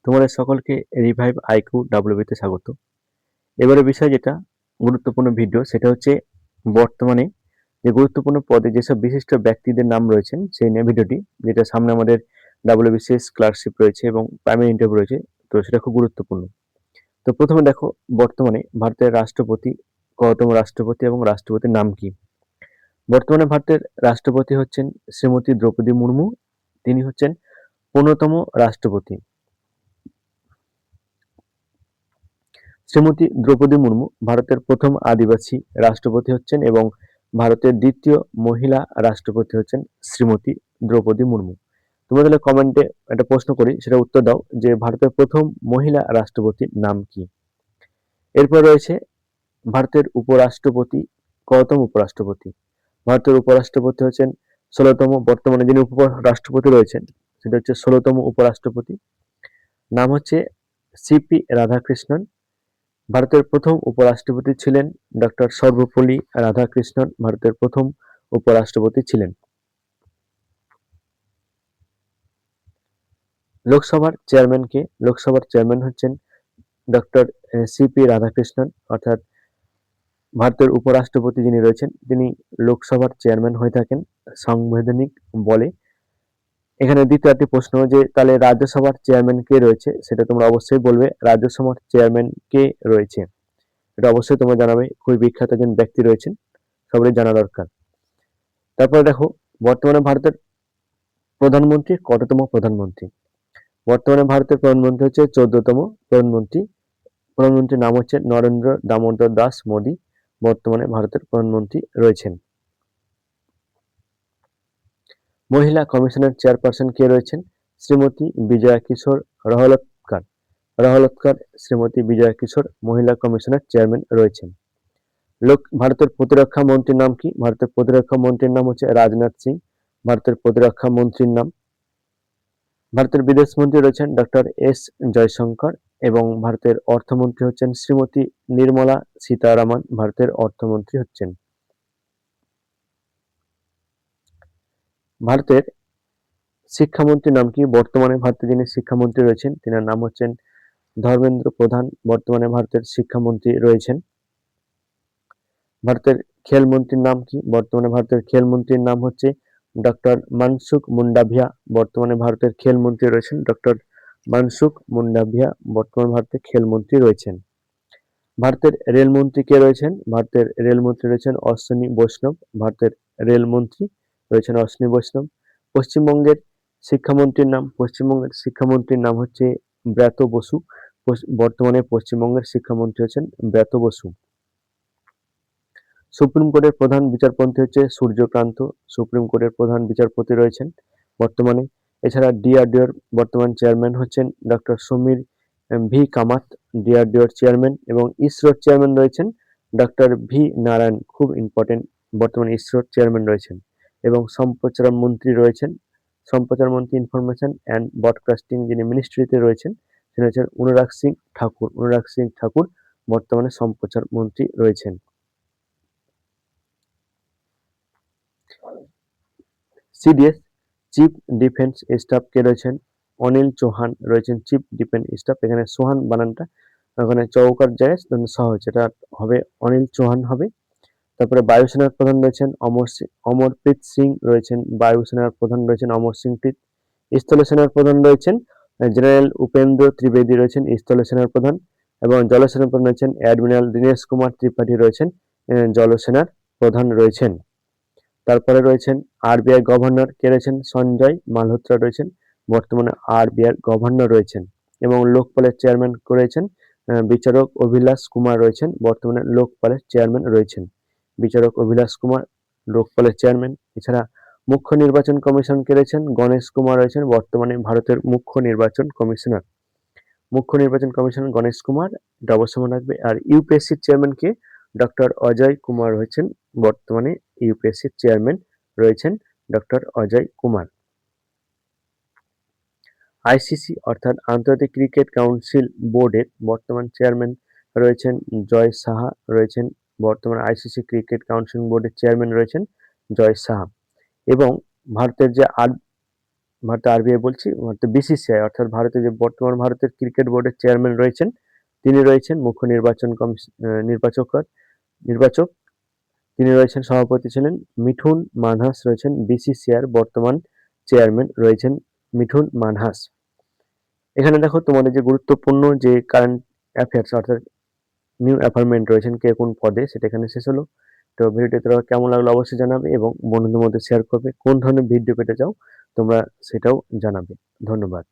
তোমাদের সকলকে revive IQ ডাব্লিউবিতে স্বাগত। এবারে বিষয় যেটা গুরুত্বপূর্ণ ভিডিও, সেটা হচ্ছে বর্তমানে যে গুরুত্বপূর্ণ পদে যেসব বিশিষ্ট ব্যক্তিদের নাম রয়েছেন সেই নিয়ে ভিডিওটি, যেটা সামনে আমাদের ডাব্লিউবিসিএস ক্লার্কশিপ রয়েছে এবং প্রাইমারি ইন্টারভিউ রয়েছে, তো সেটা খুব গুরুত্বপূর্ণ। তো প্রথমে দেখো, বর্তমানে ভারতের রাষ্ট্রপতি কততম রাষ্ট্রপতি এবং রাষ্ট্রপতির নাম কি? বর্তমানে ভারতের রাষ্ট্রপতি হচ্ছেন শ্রীমতী দ্রৌপদী মুর্মু। তিনি হচ্ছেন 15তম রাষ্ট্রপতি। শ্রীমতী দ্রৌপদী মুর্মু ভারতের প্রথম আদিবাসী রাষ্ট্রপতি হচ্ছেন এবং ভারতের দ্বিতীয় মহিলা রাষ্ট্রপতি হচ্ছেন শ্রীমতী দ্রৌপদী মুর্মু। তোমরা তাহলে কমেন্টে একটা প্রশ্ন করি, সেটা উত্তর দাও যে ভারতের প্রথম মহিলা রাষ্ট্রপতির নাম কি? এরপর রয়েছে ভারতের উপরাষ্ট্রপতি কতম উপরাষ্ট্রপতি? ভারতের উপরাষ্ট্রপতি হচ্ছেন 16তম। বর্তমানে যিনি উপরাষ্ট্রপতি রয়েছেন সেটা হচ্ছে 16তম উপরাষ্ট্রপতি। নাম হচ্ছে সিপি রাধাকৃষ্ণন। ভারতের প্রথম উপরাষ্ট্রপতি ছিলেন ডক্টর সর্বপল্লী রাধাকৃষ্ণন। ভারতের প্রথম উপরাষ্ট্রপতি ছিলেন। লোকসভার চেয়ারম্যান কে? লোকসভার চেয়ারম্যান হচ্ছেন ডক্টর সিপি রাধাকৃষ্ণন। অর্থাৎ ভারতের উপরাষ্ট্রপতি যিনি রয়েছেন তিনি লোকসভার চেয়ারম্যান হয়ে থাকেন সাংবিধানিক বলে। এখানে দ্বিতীয় একটি প্রশ্ন যে তাহলে রাজ্যসভার চেয়ারম্যান কে রয়েছে, সেটা তোমরা অবশ্যই বলবে রাজ্যসভার চেয়ারম্যান কে রয়েছে, এটা অবশ্যই তোমরা জানাবে। খুবই বিখ্যাত একজন ব্যক্তি রয়েছেন, সবারই জানা দরকার। তারপরে দেখো, বর্তমানে ভারতের প্রধানমন্ত্রী কততম প্রধানমন্ত্রী? বর্তমানে ভারতের প্রধানমন্ত্রী হচ্ছে 14তম প্রধানমন্ত্রী। প্রধানমন্ত্রীর নাম হচ্ছে নরেন্দ্র দামোদর দাস মোদী। বর্তমানে ভারতের প্রধানমন্ত্রী রয়েছেন। মহিলা কমিশনের চেয়ারপারসন কে রয়েছেন? শ্রীমতী বিজয়া কিশোর রহলৎকার। রহলৎকার শ্রীমতী বিজয়া কিশোর মহিলা কমিশনের চেয়ারম্যান রয়েছেন। ভারতের প্রতিরক্ষা মন্ত্রীর নাম কি? ভারতের প্রতিরক্ষা মন্ত্রীর নাম হচ্ছে রাজনাথ সিং। ভারতের প্রতিরক্ষা মন্ত্রীর নাম। ভারতের বিদেশ মন্ত্রী রয়েছেন ডক্টর এস জয়শঙ্কর এবং ভারতের অর্থমন্ত্রী হচ্ছেন শ্রীমতী নির্মলা সীতারামন। ভারতের অর্থমন্ত্রী হচ্ছেন। ভারতের শিক্ষামন্ত্রীর নাম কি? বর্তমানে ভারতে যিনি শিক্ষামন্ত্রী রয়েছেন তিনার নাম হচ্ছেন ধর্মেন্দ্র প্রধান। বর্তমানে ভারতের শিক্ষামন্ত্রী রয়েছেন। ভারতের খেলমন্ত্রীর নাম কি? বর্তমানে ভারতের খেলমন্ত্রীর নাম হচ্ছে ডক্টর মনসুখ মুন্ডাভিয়া। বর্তমানে ভারতের খেলমন্ত্রী রয়েছেন ডক্টর মনসুখ মুন্ডাভিয়া। বর্তমানে ভারতের খেলমন্ত্রী রয়েছেন। ভারতের রেলমন্ত্রী কে রয়েছেন? ভারতের রেলমন্ত্রী রয়েছেন অশ্বিনী বৈষ্ণব। ভারতের রেলমন্ত্রী রয়েছেন অশ্বিনী বৈষ্ণব। পশ্চিমবঙ্গের শিক্ষামন্ত্রীর নাম? পশ্চিমবঙ্গের শিক্ষামন্ত্রীর নাম হচ্ছে ব্রাত্য বসু। বর্তমানে পশ্চিমবঙ্গের শিক্ষামন্ত্রী হচ্ছেন ব্রাত্য বসু। সুপ্রিম কোর্টের প্রধান বিচারপতি হচ্ছে সূর্যকান্ত। সুপ্রিম কোর্টের প্রধান বিচারপতি রয়েছেন বর্তমানে। এছাড়া ডিআরডিওর বর্তমান চেয়ারম্যান হচ্ছেন ডক্টর সমীর ভি কামাত, ডিআরডিওর চেয়ারম্যান। এবং ইসরোর চেয়ারম্যান রয়েছেন ডক্টর ভি নারায়ণ, খুব ইম্পর্টেন্ট, বর্তমানে ইসরোর চেয়ারম্যান রয়েছেন। এবং সম্প্রচার মন্ত্রী রয়েছেন, সম্প্রচার মন্ত্রী ইনফরমেশন অ্যান্ড ব্রডকাস্টিং যিনি মিনিস্ট্রিতে রয়েছেন তিনি হচ্ছেন অনুরাগ সিং ঠাকুর। অনুরাগ সিং ঠাকুর বর্তমানে সম্প্রচার মন্ত্রী রয়েছেন। সিডিএস চিফ ডিফেন্স স্টাফ কে রয়েছেন? অনিল চৌহান রয়েছেন চিফ ডিফেন্স স্টাফ। এখানে সোহান বানানটা ওখানে চৌকার জায়গায় সহজ, এটা হবে অনিল চৌহান হবে। তারপরে বায়ুসেনার প্রধান রয়েছেন অমরপ্রীত সিং রয়েছেন। বায়ুসেনার প্রধান রয়েছেন অমর সিং প্রীত। স্থল সেনার প্রধান রয়েছেন জেনারেল উপেন্দ্র ত্রিবেদী রয়েছেন স্থল সেনার প্রধান। এবং জলসেনার প্রধান রয়েছেন অ্যাডমিরাল দীনেশ কুমার ত্রিপাঠী রয়েছেন জলসেনার প্রধান রয়েছেন। তারপরে রয়েছেন আরবিআই গভর্নর কে রয়েছেন? সঞ্জয় মালহোত্রা রয়েছেন, বর্তমানে আরবিআই গভর্নর রয়েছেন। এবং লোকপালের চেয়ারম্যান রয়েছেন বিচারক অভিলাষ কুমার রয়েছেন, বর্তমানে লোকপালের চেয়ারম্যান রয়েছেন। বিচারক অভিলাষ কুমার লোকপালের চেয়ারম্যান। এছাড়া মুখ্য নির্বাচন কমিশন কে রয়েছেন? গণেশ কুমার রয়েছেন, বর্তমানে ভারতের মুখ্য নির্বাচন কমিশনার। মুখ্য নির্বাচন কমিশনার গণেশ কুমার, এটা অবশ্যই মনে রাখবে। আর ইউপিএসসির চেয়ারম্যান কে? ডক্টর অজয় কুমার রয়েছেন, বর্তমানে ইউপিএসসির চেয়ারম্যান রয়েছেন ডক্টর অজয় কুমার। আইসিসি অর্থাৎ আন্তর্জাতিক ক্রিকেট কাউন্সিল বোর্ডের বর্তমান চেয়ারম্যান রয়েছেন জয় সাহা রয়েছেন, বর্তমানে আইসিসি ক্রিকেট কাউন্সিল বোর্ডের চেয়ারম্যান রয়েছেন জয় সাহা। এবং ভারতের যে ভারতের আরবিআই বলছি, ভারতের বিসিসিআই অর্থাৎ ভারতের যে বর্তমান ভারতের ক্রিকেট বোর্ডের চেয়ারম্যান রয়েছেন, তিনি রয়েছেন মুখ্য নির্বাচক। তিনি রয়েছেন, সভাপতি ছিলেন মিঠুন মানহাস রয়েছেন বিসিসিআইর বর্তমান চেয়ারম্যান রয়েছেন মিঠুন মানহাস। এখানে দেখো তোমাদের যে গুরুত্বপূর্ণ যে কারেন্ট অ্যাফেয়ার্স অর্থাৎ নিউ অ্যাপয়েন্টমেন্ট রয়েছেন কে কোন পদে, সেটা এখানে শেষ হলো। তো ভিডিওটি তোমার কেমন লাগলো অবশ্যই জানাবে এবং বন্ধুদের মধ্যে শেয়ার করবে। কোন ধরনের ভিডিও পেতে চাও তোমরা সেটাও জানাবে। ধন্যবাদ।